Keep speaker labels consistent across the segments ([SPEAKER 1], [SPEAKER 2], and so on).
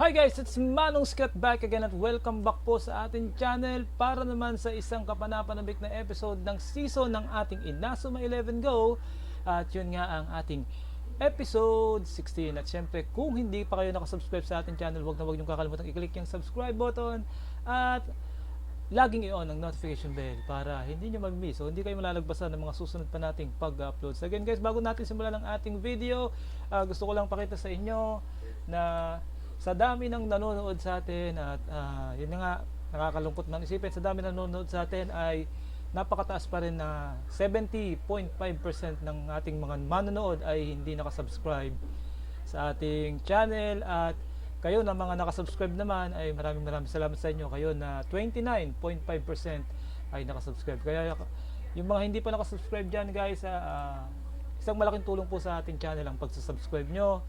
[SPEAKER 1] Hi guys, it's Manong Scott back again at welcome back po sa ating channel para naman sa isang kapanapanabik na episode ng season ng ating Inazuma 11 Go. At yun nga ang ating episode 16. At syempre kung hindi pa kayo nakasubscribe sa ating channel, huwag niyong kakalimutan i-click yung subscribe button at laging i-on ang notification bell para hindi nyo mag-miss o hindi kayo malalagpasan ng mga susunod pa nating pag-upload. So again guys, bago natin simulan ang ating video, gusto ko lang pakita sa inyo na sa dami ng nanonood sa atin at yun nga, nakakalungkot ng isipin, sa dami ng nanonood sa atin ay napakataas pa rin na 70.5% ng ating mga manonood ay hindi nakasubscribe sa ating channel. At kayo na mga nakasubscribe naman ay maraming salamat sa inyo. Kayo na 29.5% ay nakasubscribe. Kaya yung mga hindi pa nakasubscribe dyan guys, isang malaking tulong po sa ating channel ang pagsasubscribe nyo.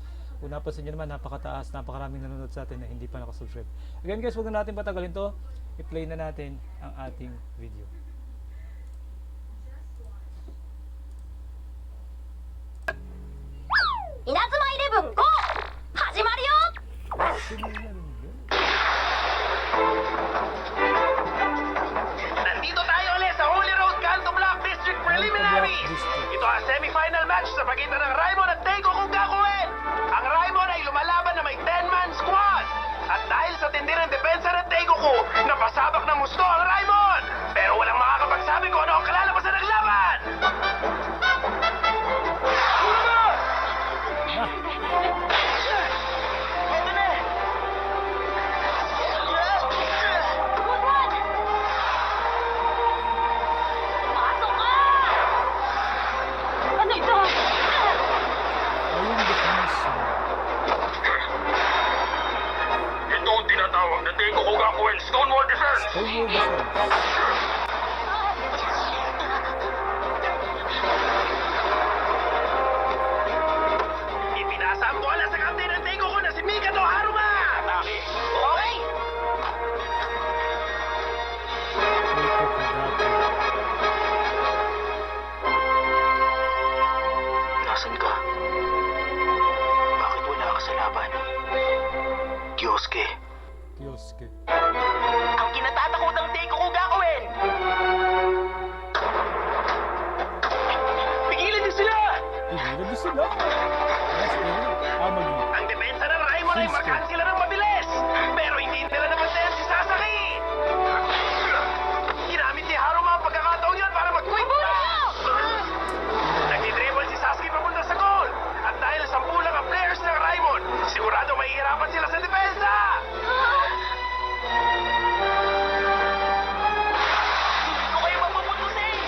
[SPEAKER 1] Kung napansin nyo naman, napakataas, napakaraming nanonood sa atin na hindi pa nakasubscribe. Again guys, huwag na natin patagalin to, i-play na natin ang ating video.
[SPEAKER 2] Inazuma 11 Go! Hajimaru yo!
[SPEAKER 3] Nandito tayo ulit sa Holy Road Kanto Block District Preliminaries. Ito ang semi-final match sa pagitan ng Raimon at Teikoku Gakuen. Ang Raimon ay lumalaban na may 10-man squad. At dahil sa tindi ng depensa ng Teikoku, napasabak ng gusto ang Raimon. Pero walang makakapagsabi kung ano ang kalalabasan ng laban.
[SPEAKER 2] Pasok ka! Ano ito?
[SPEAKER 1] Ayun, defense.
[SPEAKER 3] Ito ang tinatawag na Teikoku Gakuen Stonewall Defense.
[SPEAKER 1] Ayun, defense.
[SPEAKER 3] Ipinasa ang bola sa kapten ng Teikoku na si Mikato Haruma. Atake. Okay. Nasaan ka? Bakit wala ka sa laban? Kyosuke.
[SPEAKER 1] Kyosuke.
[SPEAKER 3] Ang kinatatakutang Teikoku Gakuen! Pigilan niyo sila!
[SPEAKER 1] Hindi na sila. Yes, mag
[SPEAKER 3] Ang depensa ng Raimon ay markahan sila ng mabilis! Pero hindi nila nabantayan si Sasaki! Ginamit ni Haruma ang pagkakataon yun para mag-quick Nagdi-dribble si Sasuke papunta sa goal! At dahil 10 lang ang players ng Raimon, sigurado mahihirapan sila sa depensa! Hindi ko kayo mapuputusin!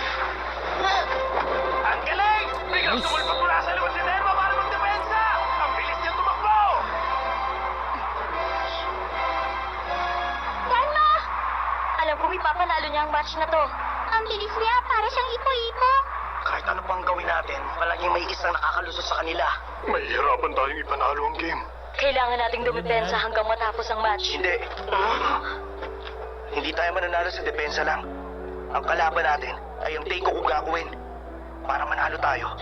[SPEAKER 3] Ang galing! Biglang sumulpot mula sa likod si Nerva para magdepensa! Ang bilis niya tumakbo!
[SPEAKER 2] Tenma! Alam ko ipapanalo niya ang match na to. Ang bilis niya, para siyang ipo-ipo.
[SPEAKER 3] Kahit ano pang gawin natin, palaging may isang nakakalusot sa kanila. Mahihirapan tayong ipanalo ang game.
[SPEAKER 2] Kailangan nating dumipensa hanggang matapos ang match.
[SPEAKER 3] Hindi. Hindi tayo mananalo sa depensa lang. Ang kalaban natin ay ang Teikoku Gakuen. Para manalo tayo,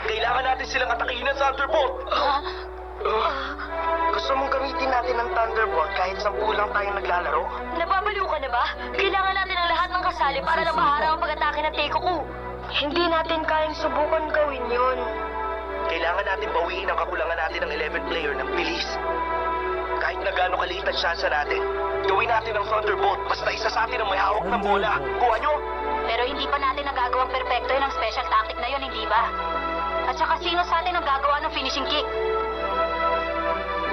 [SPEAKER 3] kailangan natin silang atakihin ng Thunderbolt. Gusto mong gamitin natin ang Thunderbolt kahit 10 lang tayong naglalaro?
[SPEAKER 2] Nababaliw ka na ba? Kailangan natin ang lahat ng kasali para na maharang ang pag-atake ng Teikoku. Hindi natin kayang subukan gawin yun.
[SPEAKER 3] Kailangan natin bawiin ang kakulangan natin ng 11 player ng bilis. Kahit na gaano kaliit ang tsansa natin, gawin natin ang Thunderbolt basta isa sa atin ang may hawak ng bola. Kuha nyo?
[SPEAKER 2] Pero hindi pa natin nagagawang perpekto yun ang special tactic na yun, hindi ba? At saka sino sa atin ang gagawa ng finishing kick?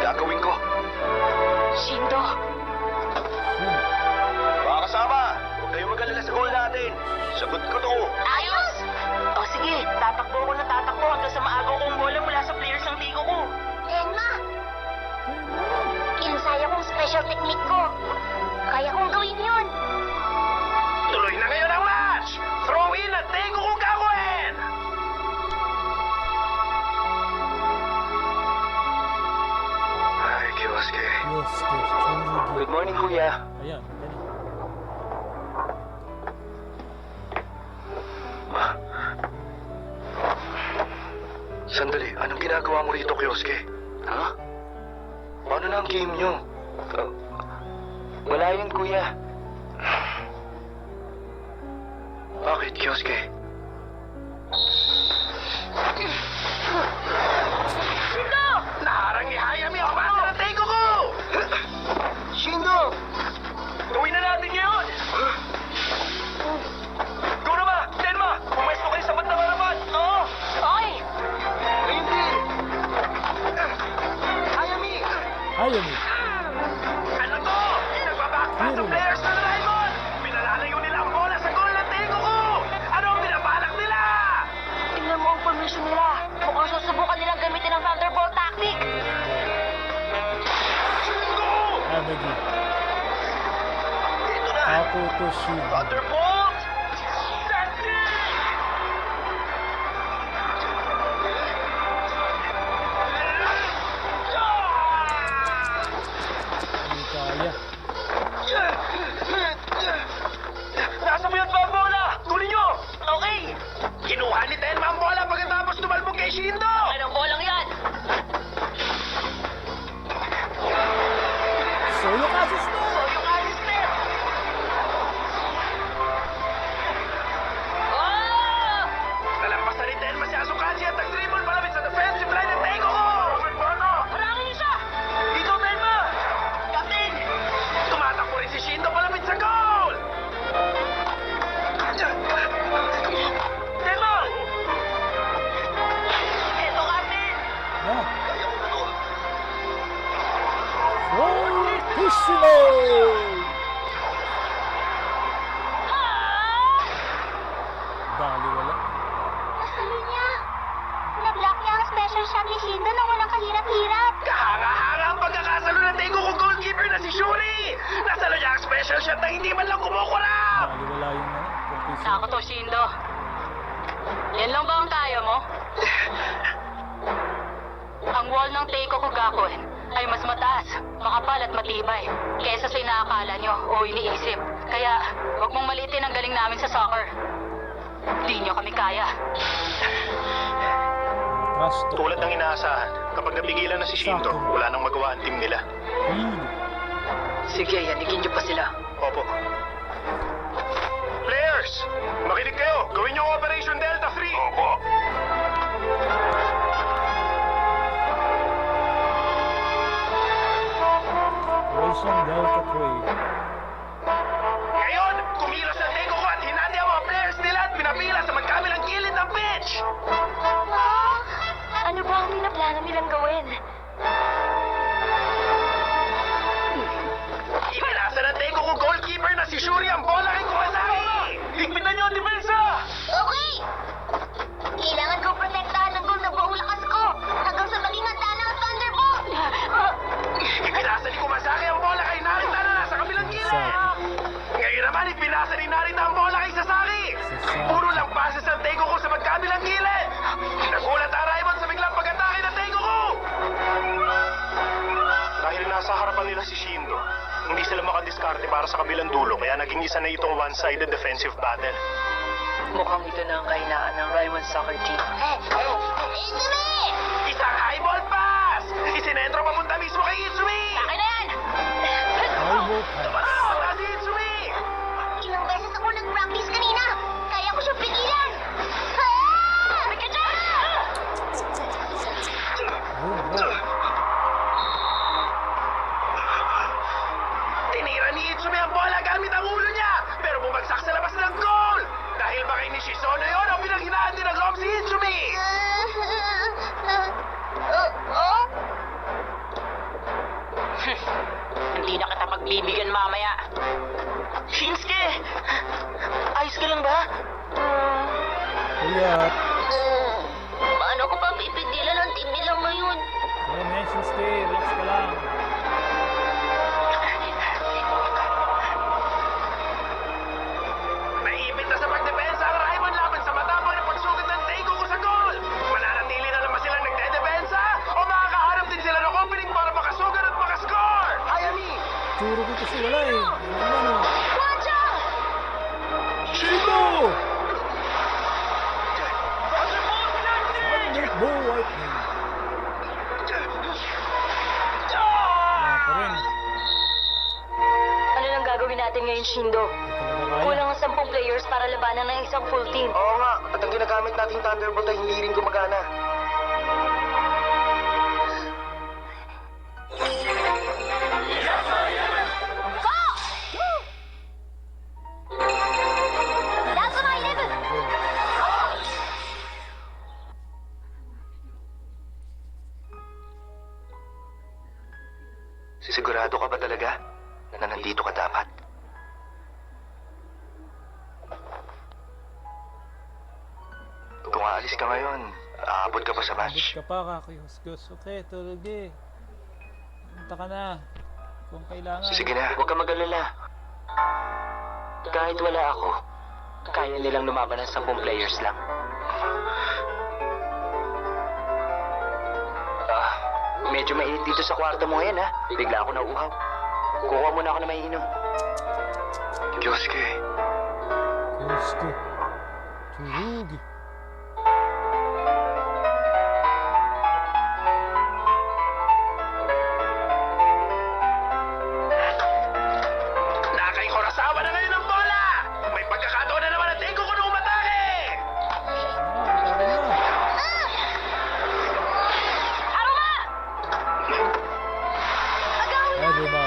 [SPEAKER 3] Gagawin ko.
[SPEAKER 2] Shindo.
[SPEAKER 3] Mga kasama, huwag kayong mag-alala sa goal natin. Sagot ko to.
[SPEAKER 2] Ayos!
[SPEAKER 3] O sige, tatakbo ko na tatakbo hanggang sa maagaw kong bola mula sa players ng Teikoku.
[SPEAKER 2] Tenma! Inansaya kong special technique ko. Kaya kong gawin yun.
[SPEAKER 3] Tuloy na ngayon ang match! Throw in at Teikoku Gakuen! Ay, Kyosuke.
[SPEAKER 1] Kyosuke.
[SPEAKER 3] Good morning, kuya.
[SPEAKER 1] Ayan, galing.
[SPEAKER 3] Sandali, anong ginagawa mo rito, Kyosuke? Ha? Paano
[SPEAKER 4] ang game nyo. Wala yun, kuya. Bakit, Kyosuke?
[SPEAKER 3] Shindo! Naharang ni Hayami ang basa ng Teiko ko!
[SPEAKER 4] Shindo!
[SPEAKER 3] Gawin na natin ngayon! Go na ba? Tenma! Pumesto kayo sa bandang harapan! Oo!
[SPEAKER 2] Okay!
[SPEAKER 4] Ayun din! Hayami!
[SPEAKER 1] Ayun eh.
[SPEAKER 3] Ano to? Nagbabackpass ang players ng Raimon! Pinalalayo nila ang bola sa goal ng Teiko ko! Ano ang binabalak nila?
[SPEAKER 2] Tingnan mo ang formation nila. Mukhang susubukan nilang gamitin ang Thunderbolt tactic.
[SPEAKER 3] Shindo!
[SPEAKER 1] Amagi.
[SPEAKER 3] Ito na!
[SPEAKER 1] Ako to shield.
[SPEAKER 3] Thunderbolt! That's it!
[SPEAKER 1] Hindi kaya.
[SPEAKER 3] Nasa mo yun ba ang bola? Tuloy nyo! Okay! Kinuha ni Tenma ang bola pagkatapos tumalbog kay Shindo!
[SPEAKER 2] Anong bolang yan?
[SPEAKER 1] Solo kasos na!
[SPEAKER 3] So yung alis net!
[SPEAKER 2] Oh!
[SPEAKER 3] Nalampasan ni Tenma si Azukashi at nag-dribble malapit sa defensive line ng Teiko ko!
[SPEAKER 2] Harangin niyo siya!
[SPEAKER 3] Dito, Tenma! Captain! Tumatakbo rin si Shindo malapit sa goal! Tenma! Eto, Captain!
[SPEAKER 1] Na. Fortissimo! Bali wala.
[SPEAKER 2] Nasalo niya. Nablock niya ang special shot ni Shindo na walang kahirap-hirap.
[SPEAKER 3] Kahanga-hanga ang pagkakasalo ng Teiko ko goalkeeper na si Shuri! Nasalo niya ang special shot na hindi man lang kumukurap!
[SPEAKER 1] Bali wala yung Fortissimo.
[SPEAKER 2] Sako to, Shindo. Yan lang ba ang kaya mo? Ang wall ng Teiko Kugakuen ay mas mataas, makapal at matibay kaysa sa inaakala nyo o iniisip. Kaya, huwag mong maliitin ang galing namin sa soccer. Di nyo kami kaya.
[SPEAKER 1] Trust to.
[SPEAKER 3] Tulad ng inaasahan, kapag napigilan na si Shinto, wala nang magawa ang team nila.
[SPEAKER 2] Sige, yanigin nyo pa sila.
[SPEAKER 3] Opo. Players! Makinig kayo! Gawin niyo ang Operation Delta 3! Opo.
[SPEAKER 1] Operation Delta 3.
[SPEAKER 3] Ngayon, kumilos ang Teiko ko at hinati ang mga players nila at pinapila sa magkabilang gilid ng pitch!
[SPEAKER 2] Ano ba ang pinaplano nilang gawin?
[SPEAKER 3] Inilasa ng Teiko ko goalkeeper na si Shuri ang bola kay Kuwasaki! Higpitan niyo ang depensa!
[SPEAKER 2] Okay! Kailangan ko protektahan ng gol na buong lakas ko hanggang sa maging handa na ang Thunderbolt!
[SPEAKER 3] Ipinasa ni Kumasaki ang bola kay Narita na nasa kabilang gilid! Ngayon naman, ipinasa ni Narita ang bola kay Sasaki! Puro lang passes ang Teiko ko sa magkabilang gilid! Nagulat ang Raimon sa biglang pag-atake ng Teiko ko! Dahil nasa harapan nila si Shindo, hindi sila makadiskarte para sa kabilang dulo kaya naging isa na itong one-sided defensive battle.
[SPEAKER 2] Mukhang ito na ang kahinaan ng Raimon Soccer Team. Izumi!
[SPEAKER 3] Isang high ball pass! Isinentro papunta mismo kay Izumi!
[SPEAKER 2] Akin na yan!
[SPEAKER 1] Eyeball pass.
[SPEAKER 3] Tumanaw na si Izumi!
[SPEAKER 2] Ilang beses ako nag-practice kanina. Kaya ko siyang pigilan. Ah! May ka dyan!
[SPEAKER 3] Tinira ni Izumi ang bola gamit ang ulo niya, pero bumagsak sa labas ng goal! Dahil ba kay ni Shizono yun ang pinaghinaan din ng loob si Izumi!
[SPEAKER 2] Hindi na kita magbibigyan mamaya.
[SPEAKER 3] Shinsuke! Ayos ka lang ba?
[SPEAKER 1] Kuyat.
[SPEAKER 2] Paano ko pa pipigilan ang team nila ngayon?
[SPEAKER 1] Oh, mention stay. Relax ka lang.
[SPEAKER 3] Naipit na sa pagdepensa ang Raimon laban sa matapang na pagsugod ng Teiko ko sa goal! Mananatili na naman silang nagdedepensa o makakaharap din sila ng opening para makasugat at makascore! Hayami!
[SPEAKER 1] Tsuro ko kasi wala eh. Ano naman oh.
[SPEAKER 2] Wacha!
[SPEAKER 1] Shindo! Thunderbolt Lightning.
[SPEAKER 2] natin ngayon, Shindo.
[SPEAKER 1] Hindi talaga kaya.
[SPEAKER 2] Kulang ang 10 players para labanan ng isang full team.
[SPEAKER 4] Oo nga, at ang ginagamit nating Thunderbolt ay hindi rin gumagana. Sigurado ka ba talaga na nandito ka dapat? Kung aalis ka ngayon, aabot ka pa sa
[SPEAKER 1] Abot
[SPEAKER 4] match.
[SPEAKER 1] ka pa, kakiyos-gos. Okay, tulog eh. Punta ka na. Kung kailangan.
[SPEAKER 4] Sige na, huwag ka mag-alala. Kahit wala ako, kaya nilang lumaban ng 10 players lang. Medyo mainit dito sa kwarto mo ngayon, ha? Bigla ako nauuhaw. Kuha muna ako na maiinom. Kyosuke.
[SPEAKER 1] Gusto. Tulog eh.
[SPEAKER 3] Nakay-Kurosawa na ngayon ang bola! May pagkakataon na naman ang Tenko ko na umatake!
[SPEAKER 2] Haruma!
[SPEAKER 1] Haruma.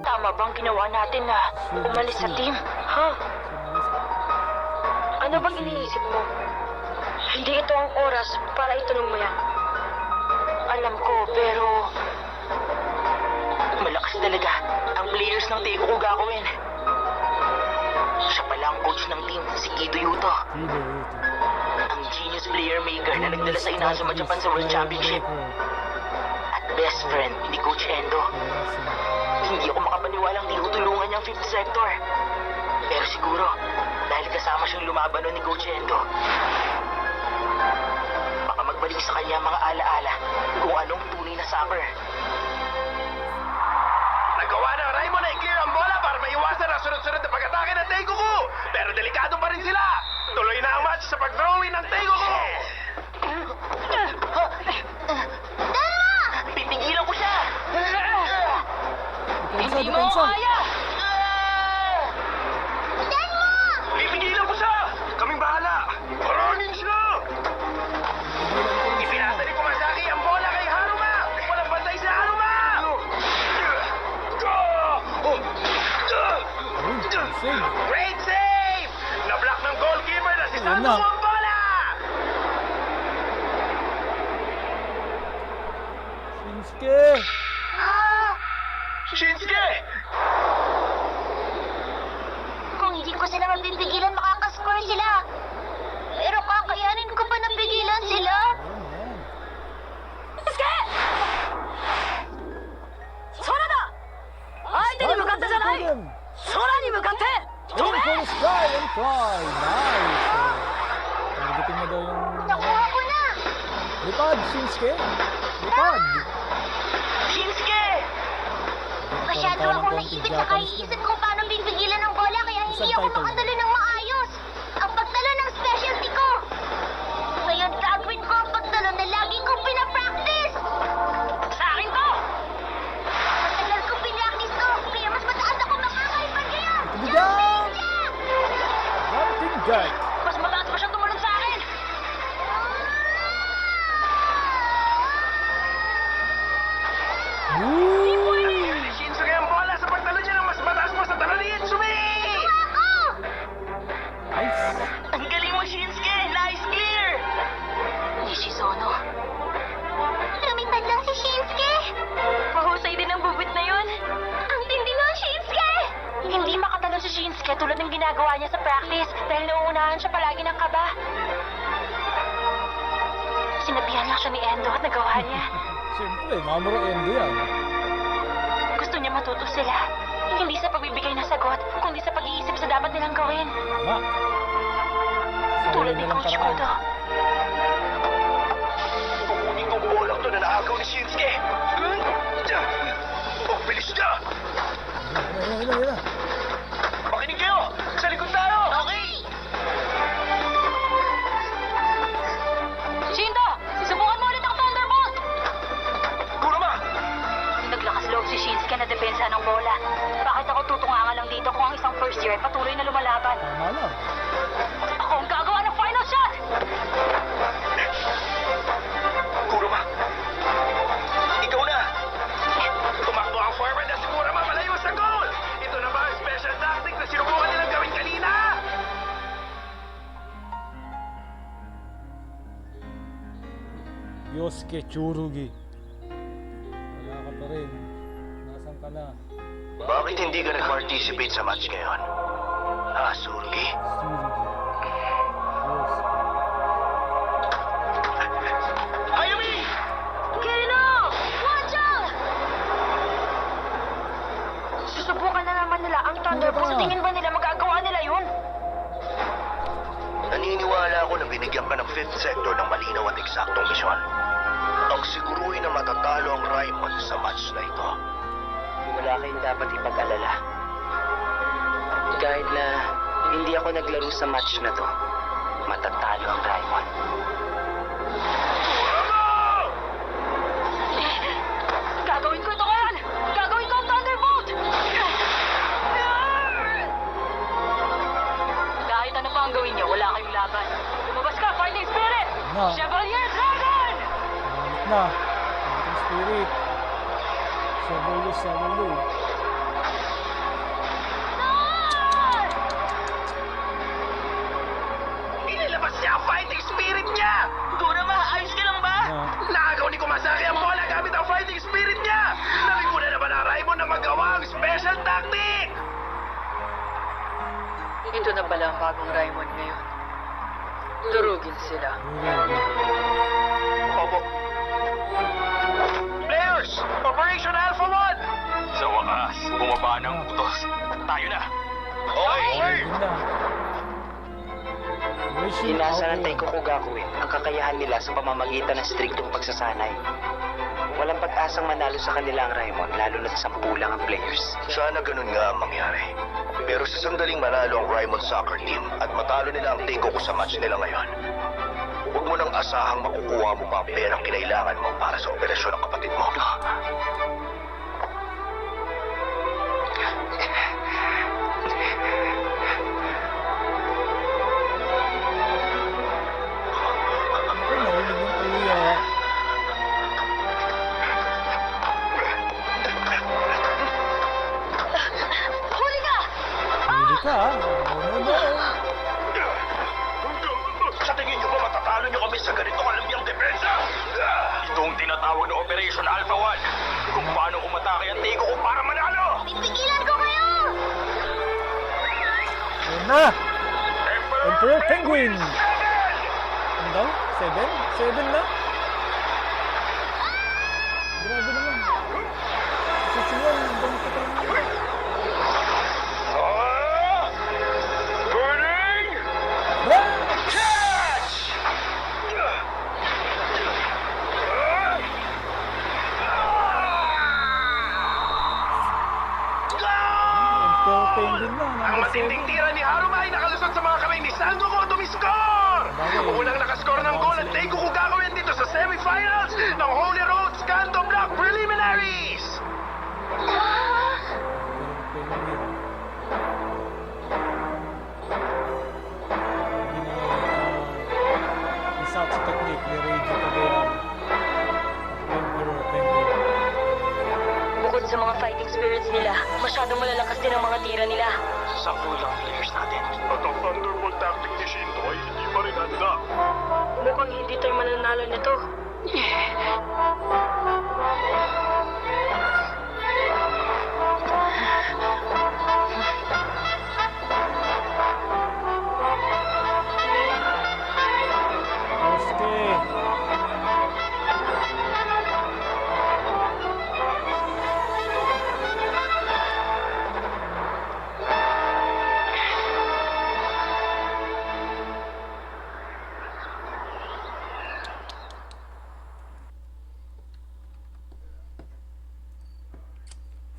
[SPEAKER 2] Tama bang ginawa natin na umalis sa team? Ha? Ano bang iniisip mo? Hindi ito ang oras para itanong mo yan. Alam ko, pero...
[SPEAKER 5] Malakas talaga ang players ng Teiko gagawin. Siya pala ang coach ng team, si Kido Yuto.
[SPEAKER 1] Kido ito.
[SPEAKER 5] Ang genius player maker na nagdala sa Inazuma Japan sa World Championship. At best friend ni Coach Endo. Hindi ako makapaniwalang tinutulungan niya ang 5th sector. Pero siguro, dahil kasama siyang lumaban nun ni Coach Endo, baka magbalik sa kanya ang mga alaala kung anong tunay na soccer.
[SPEAKER 3] Nagawa ng Raimon na i-clear ang bola para maiwasan ang sunod-sunod na pag-atake ng Tengoku! Pero delikado pa rin sila! Tuloy na ang match sa pag-throw-in ng Tengoku!
[SPEAKER 5] Pipigilan ko siya!
[SPEAKER 1] Depensa,
[SPEAKER 5] Hindi mo
[SPEAKER 1] depensa.
[SPEAKER 5] kaya!
[SPEAKER 3] Pipigilan ko siya! Kaming bahala! Paranin siya! Ipinasa ni Kumasaki ang bola kay Haruma! Walang bantay si Haruma!
[SPEAKER 1] Save.
[SPEAKER 3] Great save! Na-block ng goalkeeper na si
[SPEAKER 1] Ayun
[SPEAKER 3] Santos
[SPEAKER 1] na.
[SPEAKER 3] ang bola!
[SPEAKER 1] Shinsuke.
[SPEAKER 3] Shinsuke!
[SPEAKER 6] Kung hindi ko sila mapipigilan, makakascore sila. Pero kakayanin ko pa napigilan sila.
[SPEAKER 1] Ayan,
[SPEAKER 2] Sora da! Aite ni mukatte janai!
[SPEAKER 1] ayan.
[SPEAKER 2] Sora ni mukatte!
[SPEAKER 1] Aim for the sky and fly. Nice. Targeting na daw yung...
[SPEAKER 6] Nakuha ko na.
[SPEAKER 1] Lipad, Shinsuke. Lipad.
[SPEAKER 5] Shinsuke!
[SPEAKER 6] Masyado akong naipit sa kaiisip kung paano pipigilan ng bola kaya hindi
[SPEAKER 1] Isang
[SPEAKER 6] ako
[SPEAKER 1] title.
[SPEAKER 6] makatalo ng maayos. Ang pagtalo ng specialty ko.
[SPEAKER 1] Jack.
[SPEAKER 6] Mas mataas pa siyang tumalon sa akin!
[SPEAKER 1] Woo!
[SPEAKER 3] Ni Shinsuke ang bola sa pagtalo niya ng mas mataas pa sa talo ni Itsumi!
[SPEAKER 1] Nice.
[SPEAKER 5] Ang galing mo, Shinsuke! Nice clear!
[SPEAKER 2] Nishizono.
[SPEAKER 6] Lumipad lang si Shinsuke!
[SPEAKER 2] Mahusay din ang bubit na yun.
[SPEAKER 6] Ang tindi ng Shinsuke! Hindi makatalo si Shinsuke tulad ng ginagawa niya sa practice dahil nauunahan siya palagi ng kaba. Sinabihan lang siya ni Endo at nagawa niya.
[SPEAKER 1] Siyempre, Mamoru Endo yan.
[SPEAKER 6] Gusto niya matuto sila. Hindi sa pagbibigay ng sagot, kundi sa pag-iisip sa dapat nilang gawin.
[SPEAKER 1] Tama.
[SPEAKER 6] Tulad ni Coach Kudo.
[SPEAKER 3] Kukunin ko ang bolang to na naagaw ni Shinsuke! Ang bilis niya!
[SPEAKER 1] Yan.
[SPEAKER 3] Makinig kayo! Sa likod tayo!
[SPEAKER 6] Okay!
[SPEAKER 2] Shinda! Subukan mo ulit ang Thunderbolt!
[SPEAKER 3] Kurama!
[SPEAKER 2] Naglakas loob si Shinsuke na depensa ng bola. Bakit ako tutunganga lang dito kung ang isang first year ay patuloy na lumalaban?
[SPEAKER 1] Tama lang.
[SPEAKER 2] Ako ang gagawa ng final shot!
[SPEAKER 3] Kurama! Ikaw na! Tumakbo ang forward na si Kurama malayo sa goal! Ito na ba ang special tactic na sinubukan nilang gawin kanina?
[SPEAKER 1] Yosuke Tsurugi. Wala ka pa rin. Nasaan ka na?
[SPEAKER 3] Bakit hindi ka nag-participate sa match ngayon? Tsurugi?
[SPEAKER 1] Tsurugi. Yosuke.
[SPEAKER 3] Ayumi!
[SPEAKER 6] Kino! Watch out! Susubukan na naman nila ang Thunderbolt. Sa tingin ba nila magagawa nila yun?
[SPEAKER 3] Naniniwala ako na binigyan ka ng 5th sector ng malinaw at eksaktong misyon. Ang siguruhin na matatalo ang Raimon sa match na ito.
[SPEAKER 4] Wala kayong dapat ipag-alala. Kahit na hindi ako naglaro sa match na to, matatalo ang Raimon.
[SPEAKER 2] Gagawin ko ito ngayon! Gagawin ko ang Thunderbolt! Kahit ano pa ang gawin niyo, wala kayong laban. Lumabas ka, Fighting Spirit!
[SPEAKER 1] Na.
[SPEAKER 2] Chevalier Dragon!
[SPEAKER 1] Gamit na. Fighting Spirit. Sabalu.
[SPEAKER 3] Inilabas niya ang fighting spirit niya!
[SPEAKER 5] Kurama, ayos ka lang ba?
[SPEAKER 1] Na.
[SPEAKER 3] Nakagaw ni Kumasaki ang bola gamit ang fighting spirit niya! Nabiguna naman ang Raimon na magawa ang special tactic!
[SPEAKER 2] Ito na pala ang bagong Raimon ngayon. Durugin sila.
[SPEAKER 1] Tsurugi.
[SPEAKER 3] Opo. Players! Operation Alpha 1! Sa wakas, bumaba ng utos. Tayo na! Okay!
[SPEAKER 1] Yun na. Wishing
[SPEAKER 4] Inasa ng
[SPEAKER 1] out.
[SPEAKER 4] Taiko Gakuen ang kakayahan nila sa pamamagitan ng striktong pagsasanay. Walang pag-asang manalo sa kanila ang Raimon, lalo na't 10 lang ang players.
[SPEAKER 3] Sana ganun nga ang mangyari. Pero sa sandaling manalo ang Raimon soccer team at matalo nila ang Taiko sa match nila ngayon, huwag mo nang asahang makukuha mo pa ang perang kinailangan mo para sa operasyon ng kapatid mo.
[SPEAKER 1] Ako, narinig yung kuya.
[SPEAKER 6] Huli ka!
[SPEAKER 1] Hindi ka, ha? No.
[SPEAKER 3] Sa tingin niyo ba matatalo niyo kami sa ganito kalamyang depensa? Ito ang tinatawag na Operation Alpha 1. Kung paano umatake ang Taiko ko para manalo!
[SPEAKER 6] Pipigilan ko kayo!
[SPEAKER 1] Ayun na! Emperor Penguin! Ano daw? 7? 7 na? Grabe naman. Susunod, ang dami ko tayo.
[SPEAKER 3] Burning!
[SPEAKER 1] Ah!
[SPEAKER 3] Catch!
[SPEAKER 1] Emperor Penguin na,
[SPEAKER 3] Ang
[SPEAKER 1] number 7.
[SPEAKER 3] matinding tira ni Haruma ay nakalusot sa mga kamay ni Sangoku at tumiskor!
[SPEAKER 1] Bagay.
[SPEAKER 3] Unang nakaskor ng goal ang Taiko Gakuen dito sa
[SPEAKER 6] spirits nila. Masyadong malalakas din ang mga tira nila.
[SPEAKER 5] Sa kulang players natin.
[SPEAKER 3] At ang Thunderbolt tactic ni Shindo ay hindi pa rin handa.
[SPEAKER 6] Mukhang hindi tayo mananalo nito.
[SPEAKER 1] Okay.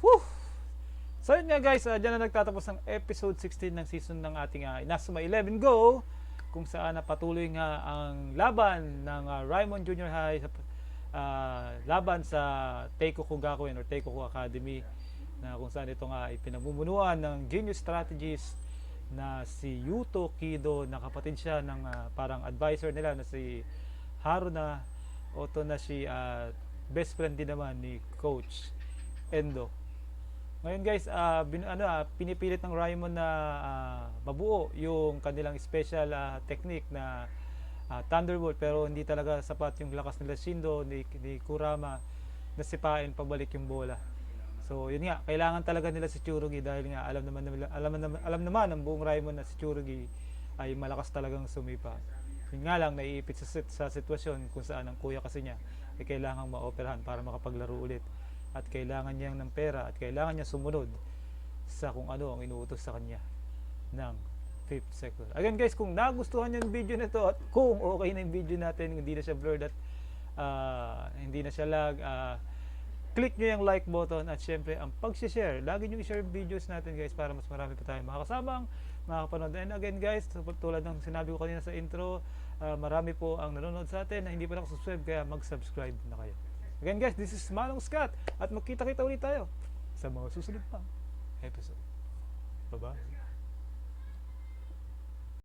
[SPEAKER 1] Whew! So yun nga guys, dyan na nagtatapos ang episode 16 ng season ng ating Inazuma 11 Go, kung saan patuloy nga ang laban ng Raimon Junior High sa laban sa Teikoku Gakuen or Teikoku Academy, na kung saan ito nga ay pinamumunuan ng genius strategist na si Yuto Kido, na kapatid siya ng parang advisor nila na si Haruna Oto, na si best friend din naman ni Coach Endo. Ngayon guys, pinipilit ng Raimon na mabuo yung kanilang special technique na Thunderbolt, pero hindi talaga sapat yung lakas nila Shindo ni Kurama na sipain pabalik yung bola. So yun nga, kailangan talaga nila si Tsurugi, dahil nga alam naman ng buong Raimon na si Tsurugi ay malakas talagang sumipa. Yun nga lang, naiipit sa sitwasyon kung saan ang kuya kasi niya ay kailangang maoperahan para makapaglaro ulit, at kailangan niya ng pera, at kailangan niya sumunod sa kung ano ang inuutos sa kanya ng 5th sector. Again guys, kung nagustuhan niyo yung video nito, at kung okay na yung video natin, hindi na siya blurred at hindi na siya lag, click nyo yung like button, at syempre ang pag-share. Lagi nyo i-share videos natin guys, para mas marami pa tayong makakasabang, makakapanood. And again guys, tulad ng sinabi ko kanina sa intro, marami po ang nanonood sa atin na hindi pa nakasubscribe, kaya mag-subscribe na kayo. Again guys, this is Manong Scott, at magkita-kita ulit tayo sa mga susunod pang episode. Bye-bye.